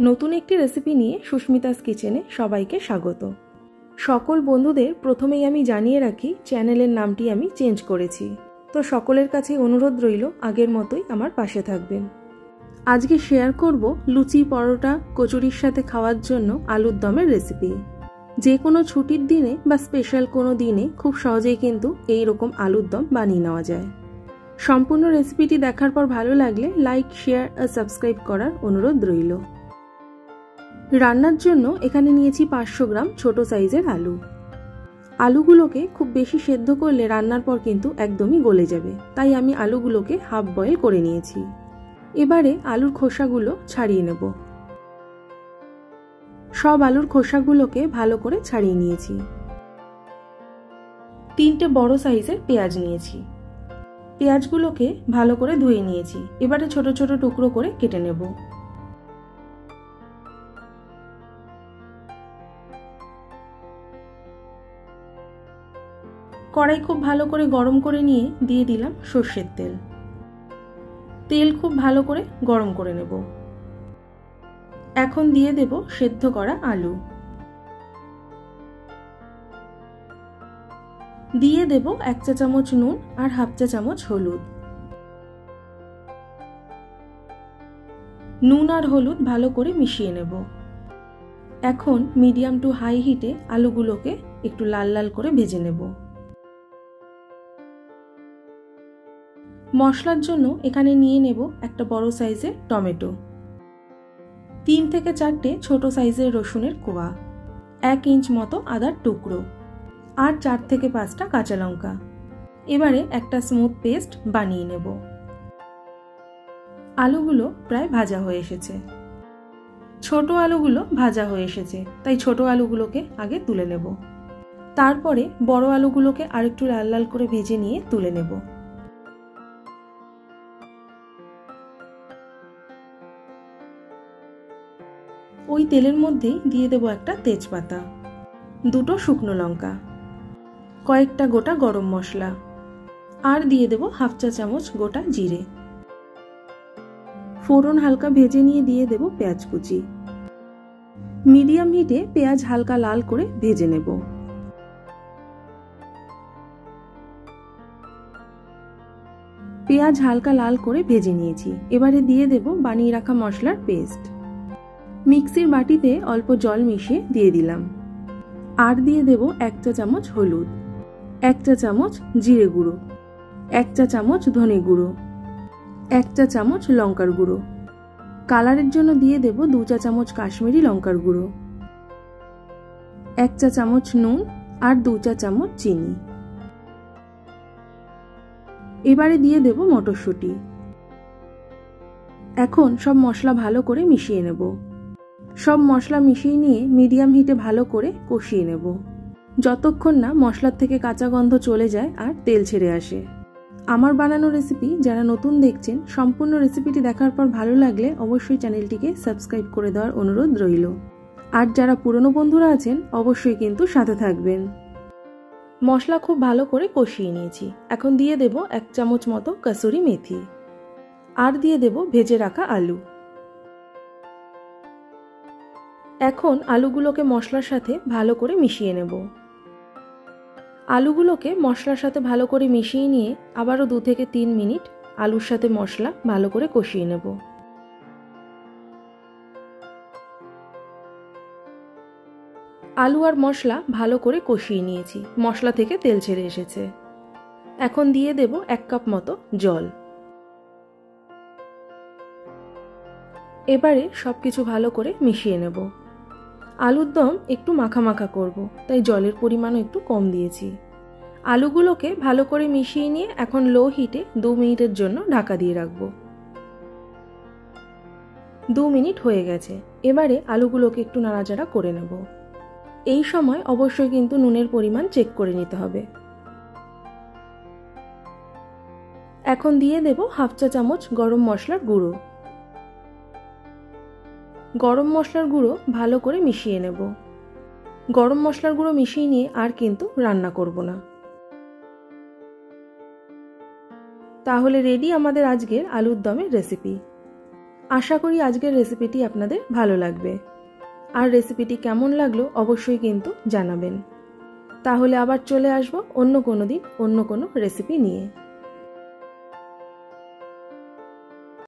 নতুন একটি রেসিপি নিয়ে সুস্মিতাস কিচেনে সবাইকে স্বাগত। সকল বন্ধুদের প্রথমেই আমি জানিয়ে রাখি চ্যানেলের নামটি আমি চেঞ্জ করেছি, তো সকলের কাছে অনুরোধ রইল আগের মতোই আমার পাশে থাকবেন। আজকে শেয়ার করব লুচি, পরোটা, কচুরির সাথে খাওয়ার জন্য আলুর দমের রেসিপি। যে কোনো ছুটির দিনে বা স্পেশাল কোনো দিনে খুব সহজেই কিন্তু এই রকম আলুর দম বানিয়ে নেওয়া যায়। সম্পূর্ণ রেসিপিটি দেখার পর ভালো লাগলে লাইক, শেয়ার আর সাবস্ক্রাইব করার অনুরোধ রইল। রান্নার জন্য এখানে নিয়েছি 500 গ্রাম ছোট সাইজের আলু। আলুগুলোকে খুব বেশি সেদ্ধ করলে রান্নার পর কিন্তু একদমই গলে যাবে, তাই আমি আলুগুলোকে হাফ বয়েল করে নিয়েছি। এবারে আলুর খোসাগুলো ছাড়িয়ে নেব। সব আলুর খোসাগুলোকে ভালো করে ছাড়িয়ে নিয়েছি। 3টে বড় সাইজের পেঁয়াজ নিয়েছি। পেঁয়াজগুলোকে ভালো করে ধুয়ে নিয়েছি। এবারে ছোট ছোট টুকরো করে কেটে নেব। কড়াই খুব ভালো করে গরম করে নিয়ে দিয়ে দিলাম সর্ষের তেল। তেল খুব ভালো করে গরম করে নেব। এখন দিয়ে দেব সেদ্ধ করা আলু। দিয়ে দেব 1 চা চামচ নুন আর হাফ চা চামচ হলুদ। নুন আর হলুদ ভালো করে মিশিয়ে নেব। এখন মিডিয়াম টু হাই হিটে আলুগুলোকে একটু লাল লাল করে ভেজে নেব। মশলার জন্য এখানে নিয়ে নেব একটা বড় সাইজের টমেটো, 3 থেকে 4টে ছোট সাইজের রসুনের কোয়া, 1 ইঞ্চ মতো আদার টুকরো আর 4 থেকে 5টা কাঁচা লঙ্কা। এবারে একটা স্মুথ পেস্ট বানিয়ে নেব। আলুগুলো প্রায় ভাজা হয়ে এসেছে। ছোট আলুগুলো ভাজা হয়ে এসেছে, তাই ছোট আলুগুলোকে আগে তুলে নেব। তারপরে বড় আলুগুলোকে আরেকটু লাল লাল করে ভেজে নিয়ে তুলে নেব। ওই তেলের মধ্যেই দিয়ে দেব একটা তেজপাতা, 2টো শুকনো লঙ্কা, কয়েকটা গোটা গরম মশলা আর দিয়ে দেব হাফ চা চামচ গোটা জিরে। ফোড়ন হালকা ভেজে নিয়ে দিয়ে দেব পেঁয়াজ কুচি। মিডিয়াম হিটে পেঁয়াজ হালকা লাল করে ভেজে নেব। পেঁয়াজ হালকা লাল করে ভেজে নিয়েছি। এবারে দিয়ে দেব বানিয়ে রাখা মশলার পেস্ট। মিক্সির বাটিতে অল্প জল মিশিয়ে দিয়ে দিলাম। আর দিয়ে দেব 1 চা চামচ হলুদ, 1 চা চামচ জিরে গুঁড়ো, 1 চা চামচ ধনে গুঁড়ো, 1 চা চামচ লঙ্কার গুঁড়ো। কালারের জন্য দিয়ে দেব 2 চা চামচ কাশ্মীরি লঙ্কার গুঁড়ো, 1 চা চামচ নুন আর 2 চা চামচ চিনি। এবারে দিয়ে দেব মটরশুঁটি। এখন সব মশলা ভালো করে মিশিয়ে নেব। সব মশলা মিশিয়ে নিয়ে মিডিয়াম হিটে ভালো করে কষিয়ে নেব, যতক্ষণ না মশলার থেকে কাঁচা গন্ধ চলে যায় আর তেল ছেড়ে আসে। আমার বানানো রেসিপি যারা নতুন দেখছেন, সম্পূর্ণ রেসিপিটি দেখার পর ভালো লাগলে অবশ্যই চ্যানেলটিকে সাবস্ক্রাইব করে দেওয়ার অনুরোধ রইল। আর যারা পুরনো বন্ধুরা আছেন অবশ্যই কিন্তু সাথে থাকবেন। মশলা খুব ভালো করে কষিয়ে নিয়েছি। এখন দিয়ে দেব 1 চামচ মতো কসুরি মেথি আর দিয়ে দেব ভেজে রাখা আলু। এখন আলুগুলোকে মশলার সাথে ভালো করে মিশিয়ে নেব। আলুগুলোকে মশলার সাথে ভালো করে মিশিয়ে নিয়ে আবারও 2 থেকে 3 মিনিট আলুর সাথে মশলা ভালো করে কষিয়ে নেব। আলু আর মশলা ভালো করে কষিয়ে নিয়েছি। মশলা থেকে তেল ছেড়ে এসেছে। এখন দিয়ে দেব 1 কাপ মতো জল। এবারে সবকিছু ভালো করে মিশিয়ে নেব। আলুর দম একটু মাখা মাখা করব, তাই জলের পরিমাণও একটু কম দিয়েছি। আলুগুলোকে ভালো করে মিশিয়ে নিয়ে এখন লো হিটে 2 মিনিটের জন্য ঢাকা দিয়ে রাখবো। 2 মিনিট হয়ে গেছে। এবারে আলুগুলোকে একটু নাড়াচাড়া করে নেব। এই সময় অবশ্যই কিন্তু নুনের পরিমাণ চেক করে নিতে হবে। এখন দিয়ে দেব হাফ চা চামচ গরম মশলার গুঁড়ো। গরম মশলার গুঁড়ো ভালো করে মিশিয়ে নেব। গরম মশলার গুঁড়ো মিশিয়ে নিয়ে আর কিন্তু রান্না করব না। তাহলে রেডি আমাদের আজকের আলুর দমের রেসিপি। আশা করি আজকের রেসিপিটি আপনাদের ভালো লাগবে। আর রেসিপিটি কেমন লাগলো অবশ্যই কিন্তু জানাবেন। তাহলে আবার চলে আসবো অন্য কোনো দিন অন্য কোনো রেসিপি নিয়ে।